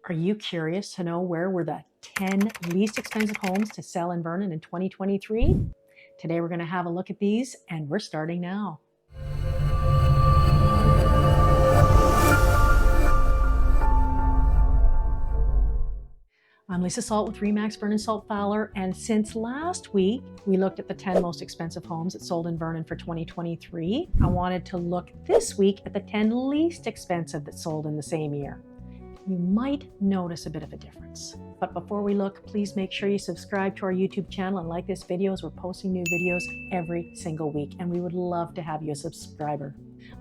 Are you curious to know where were the 10 least expensive homes to sell in Vernon in 2023? Today we're going to have a look at these, and we're starting now. I'm Lisa Salt with RE/MAX Vernon Salt Fowler, and since last week we looked at the 10 most expensive homes that sold in Vernon for 2023, I wanted to look this week at the 10 least expensive that sold in the same year. You might notice a bit of a difference. But before we look, please make sure you subscribe to our YouTube channel and like this video, as we're posting new videos every single week, and we would love to have you a subscriber.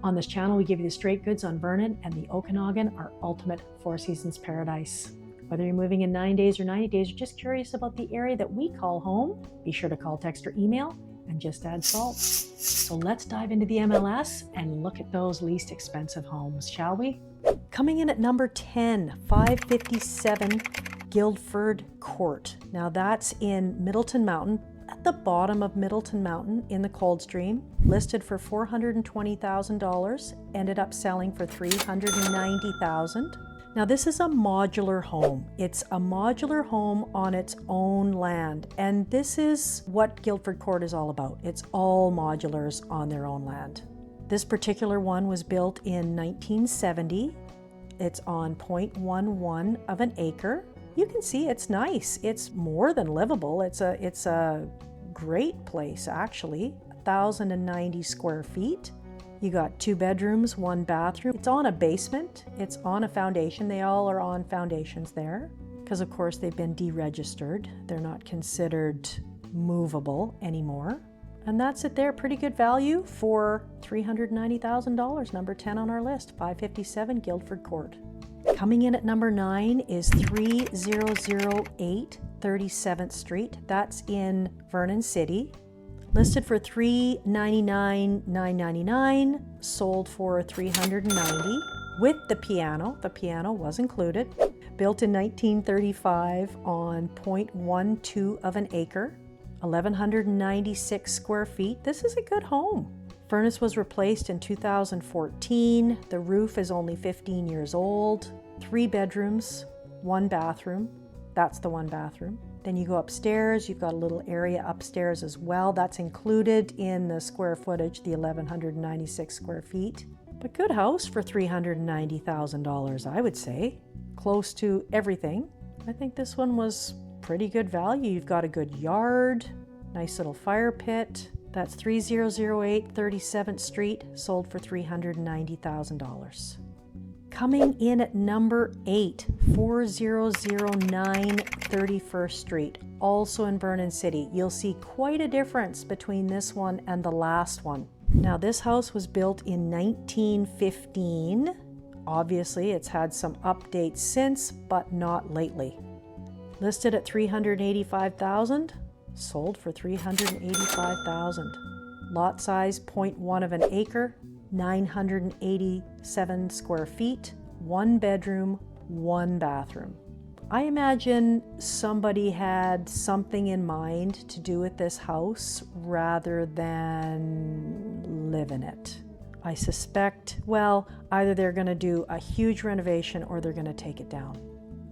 On this channel, we give you the straight goods on Vernon and the Okanagan, our ultimate Four Seasons paradise. Whether you're moving in 9 days or 90 days, or just curious about the area that we call home, be sure to call, text, or email and just add salt. So let's dive into the MLS and look at those least expensive homes, shall we? Coming in at number 10, 557 Guildford Court. Now that's in Middleton Mountain, at the bottom of Middleton Mountain in the Coldstream. Listed for $420,000, ended up selling for $390,000. Now this is a modular home. It's a modular home on its own land, and this is what Guildford Court is all about. It's all modulars on their own land. This particular one was built in 1970. It's on 0.11 of an acre. You can see it's nice. It's more than livable. It's a great place, actually. 1,090 square feet. You got 2 bedrooms, 1 bathroom. It's on a basement. It's on a foundation. They all are on foundations there because, of course, they've been deregistered. They're not considered movable anymore. And that's it there. Pretty good value for $390,000. Number 10 on our list, 557 Guildford Court. Coming in at number 9 is 3008 37th Street. That's in Vernon City. Listed for $399,999, sold for $390 with the piano. The piano was included. Built in 1935 on 0.12 of an acre. 1,196 square feet. This is a good home. Furnace was replaced in 2014. The roof is only 15 years old. 3 bedrooms, 1 bathroom. That's the 1 bathroom. Then you go upstairs, you've got a little area upstairs as well. That's included in the square footage, the 1,196 square feet. But good house for $390,000, I would say. Close to everything. I think this one was pretty good value. You've got a good yard, nice little fire pit. That's 3008 37th Street, sold for $390,000. Coming in at number 8, 4009 31st Street, also in Vernon City. You'll see quite a difference between this one and the last one. Now this house was built in 1915. Obviously it's had some updates since, but not lately. Listed at $385,000, sold for $385,000. Lot size 0.1 of an acre, 987 square feet, 1 bedroom, 1 bathroom. I imagine somebody had something in mind to do with this house rather than live in it. I suspect, well, either they're going to do a huge renovation or they're going to take it down.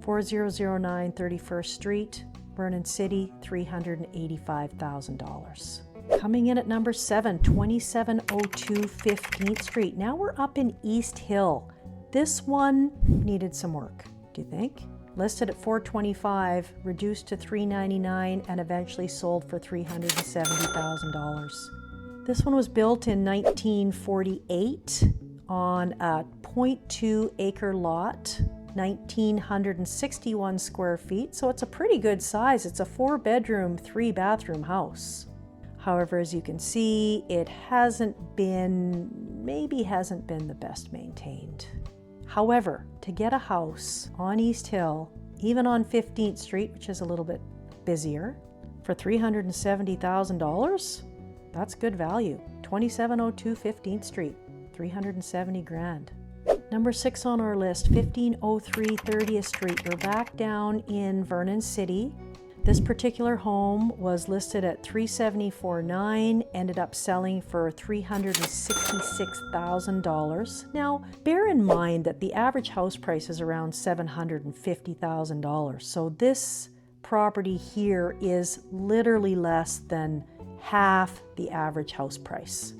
4009 31st Street, Vernon City, $385,000. Coming in at number 7, 2702 15th Street. Now we're up in East Hill. This one needed some work, do you think? Listed at $425,000, reduced to $399,000, and eventually sold for $370,000. This one was built in 1948 on a 0.2 acre lot. 1,961 square feet, so it's a pretty good size. It's a 4-bedroom, 3-bathroom house. However, as you can see, it hasn't been the best maintained. However, to get a house on East Hill, even on 15th Street, which is a little bit busier, for $370,000, that's good value. 2702 15th Street, $370,000. Number 6 on our list, 1503 30th Street. We're back down in Vernon City. This particular home was listed at $374,900, ended up selling for $366,000. Now, bear in mind that the average house price is around $750,000. So this property here is literally less than half the average house price.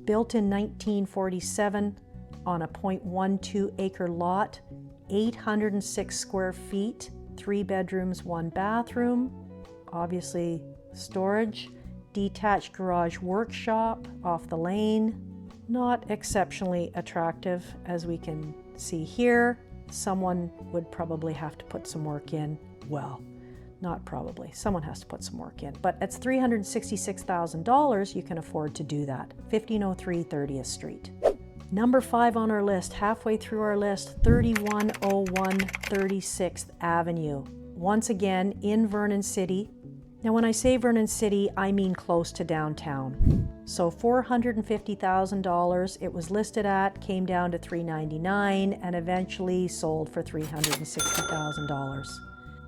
Built in 1947 on a 0.12 acre lot, 806 square feet, 3 bedrooms, 1 bathroom, obviously storage, detached garage workshop off the lane. Not exceptionally attractive, as we can see here. Someone would probably have to put some work in. Well, not probably, someone has to put some work in. But at $366,000, you can afford to do that. 1503 30th Street. Number 5 on our list, halfway through our list, 3101 36th Avenue. Once again, in Vernon City. Now when I say Vernon City, I mean close to downtown. So $450,000 it was listed at, came down to $399,000 and eventually sold for $360,000.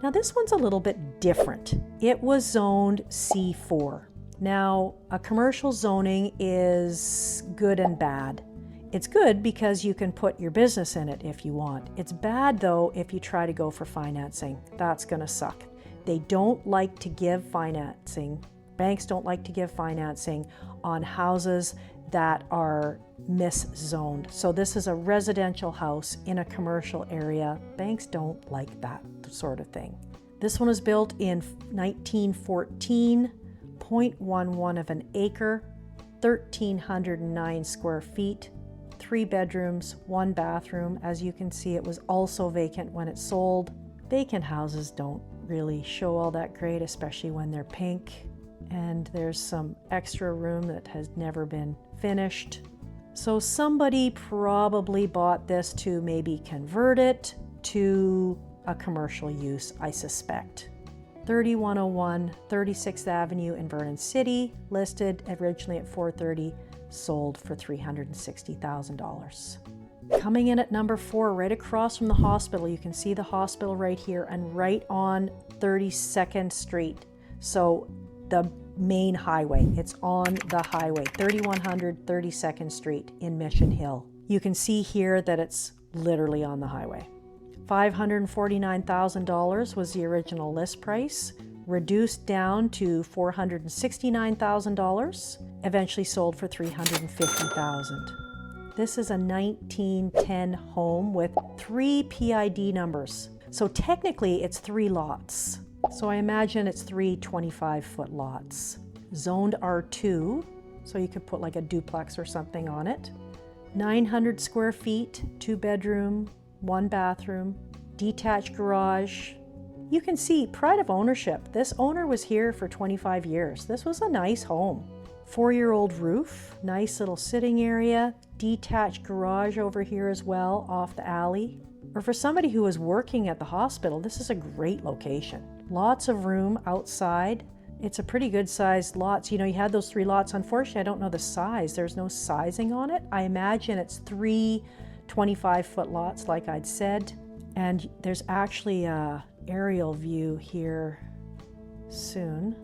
Now this one's a little bit different. It was zoned C4. Now a commercial zoning is good and bad. It's good because you can put your business in it if you want. It's bad though if you try to go for financing. That's gonna suck. They don't like to give financing. Banks don't like to give financing on houses that are miszoned. So this is a residential house in a commercial area. Banks don't like that sort of thing. This one was built in 1914, 0.11 of an acre, 1,309 square feet, 3 bedrooms, 1 bathroom. As you can see, it was also vacant when it sold. Vacant houses don't really show all that great, especially when they're pink. And there's some extra room that has never been finished. So somebody probably bought this to maybe convert it to a commercial use, I suspect. 3101 36th Avenue in Vernon City, listed originally at $430,000. Sold for $360,000. Coming in at number 4, right across from the hospital, you can see the hospital right here and right on 32nd Street. So the main highway, it's on the highway, 3100 32nd Street in Mission Hill. You can see here that it's literally on the highway. $549,000 was the original list price, reduced down to $469,000, eventually sold for $350,000. This is a 1910 home with 3 PID numbers. So technically it's 3 lots. So I imagine it's 3 25-foot lots. Zoned R2, so you could put like a duplex or something on it. 900 square feet, 2 bedroom, 1 bathroom, detached garage. You can see pride of ownership. This owner was here for 25 years. This was a nice home. 4-year-old roof, nice little sitting area, detached garage over here as well off the alley. Or for somebody who was working at the hospital, this is a great location. Lots of room outside. It's a pretty good sized lot. So, you had those 3 lots. Unfortunately, I don't know the size. There's no sizing on it. I imagine it's 3 25-foot lots like I'd said. And there's actually a aerial view here soon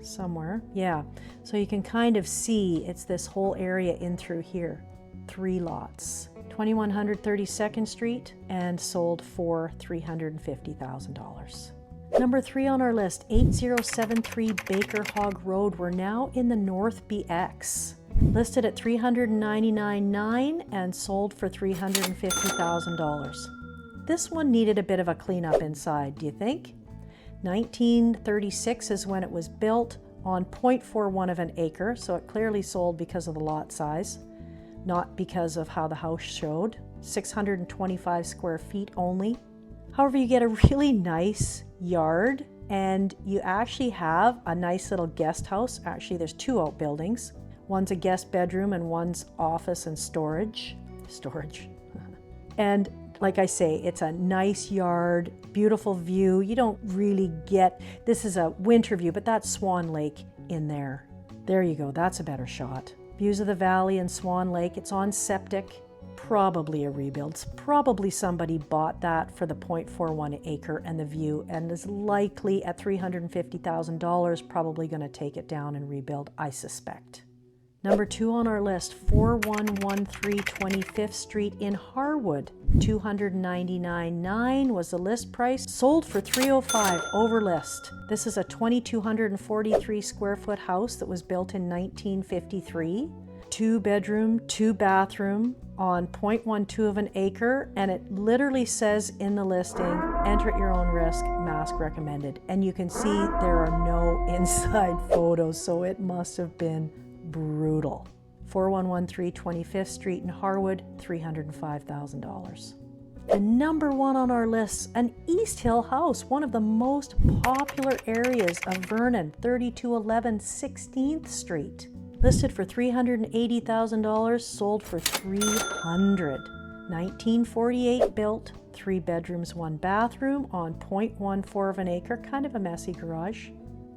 somewhere. Yeah, so you can kind of see it's this whole area in through here. 3 lots. 2100 32nd Street and sold for $350,000. Number 3 on our list, 8073 Baker Hog Road. We're now in the NorthBX. Listed at $399,900 and sold for $350,000. This one needed a bit of a cleanup inside, do you think? 1936 is when it was built on 0.41 of an acre, so it clearly sold because of the lot size, not because of how the house showed. 625 square feet only. However, you get a really nice yard and you actually have a nice little guest house. Actually, there's 2 outbuildings. One's a guest bedroom and one's office and storage. And like I say, it's a nice yard, beautiful view. You don't really get, this is a winter view, but that's Swan Lake in there. There you go, that's a better shot. Views of the valley and Swan Lake. It's on septic, probably a rebuild. Probably somebody bought that for the 0.41 acre and the view, and is likely at $350,000 probably going to take it down and rebuild, I suspect. Number 2 on our list, 4113 25th Street in Harwood. $299,900 was the list price. Sold for $305,000 over list. This is a 2,243 square foot house that was built in 1953. 2 bedroom, 2 bathroom on 0.12 of an acre, and it literally says in the listing, enter at your own risk, mask recommended. And you can see there are no inside photos, so it must have been brutal. 4113 25th Street in Harwood, $305,000. And number 1 on our list, an East Hill house, one of the most popular areas of Vernon, 3211 16th Street. Listed for $380,000, sold for $300,000. 1948 built, 3 bedrooms, 1 bathroom on 0.14 of an acre, kind of a messy garage.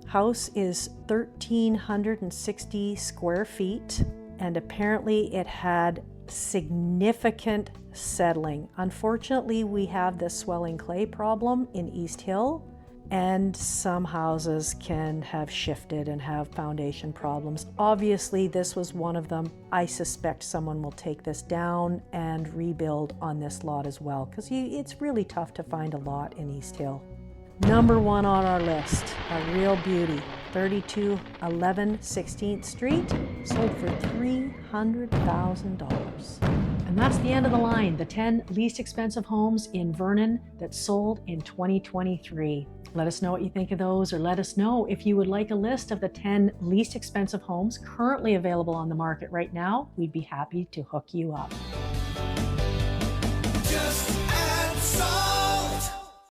House is 1,360 square feet, and apparently it had significant settling. Unfortunately, we have this swelling clay problem in East Hill, and some houses can have shifted and have foundation problems. Obviously, this was one of them. I suspect someone will take this down and rebuild on this lot as well, because it's really tough to find a lot in East Hill. Number 1 on our list, a real beauty, 3211 16th Street, sold for $300,000. And that's the end of the line, the 10 least expensive homes in Vernon that sold in 2023. Let us know what you think of those, or let us know if you would like a list of the 10 least expensive homes currently available on the market right now. We'd be happy to hook you up.